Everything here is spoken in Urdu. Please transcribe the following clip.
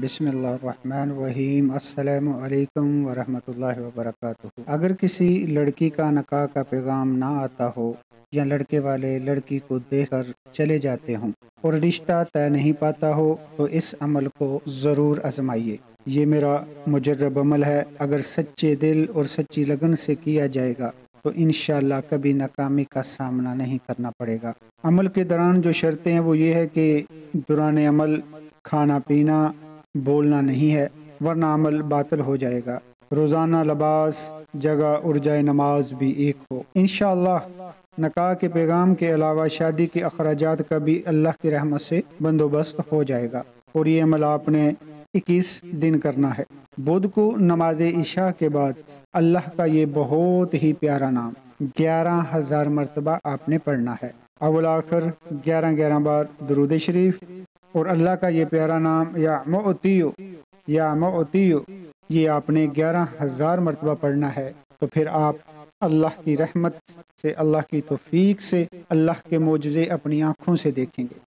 بسم اللہ الرحمن الرحیم۔ السلام علیکم ورحمۃ اللہ وبرکاتہ۔ اگر کسی لڑکی کا نکاح کا پیغام نہ آتا ہو یا لڑکے والے لڑکی کو دیکھ کر چلے جاتے ہوں اور رشتہ طے نہیں پاتا ہو تو اس عمل کو ضرور آزمائیے۔ یہ میرا مجرب عمل ہے، اگر سچے دل اور سچی لگن سے کیا جائے گا تو انشاءاللہ کبھی ناکامی کا سامنا نہیں کرنا پڑے گا۔ عمل کے دوران جو شرطیں ہیں وہ یہ ہے کہ دوران عمل کھانا پینا بولنا نہیں ہے، ورنہ عمل باطل ہو جائے گا۔ روزانہ لباس، جگہ اور جائے نماز بھی ایک ہو۔ انشاءاللہ نکاح کے پیغام کے علاوہ شادی کے اخراجات کا بھی اللہ کی رحمت سے بندوبست ہو جائے گا، اور یہ عمل آپ نے 21 دن کرنا ہے۔ بدھ کو نماز عشاء کے بعد اللہ کا یہ بہت ہی پیارا نام 11,000 مرتبہ آپ نے پڑھنا ہے۔ اول آخر 11 بار درود شریف، اور اللہ کا یہ پیارا نام یا معطیو یہ آپ نے 11,000 مرتبہ پڑھنا ہے۔ تو پھر آپ اللہ کی رحمت سے، اللہ کی توفیق سے اللہ کے معجزے اپنی آنکھوں سے دیکھیں گے۔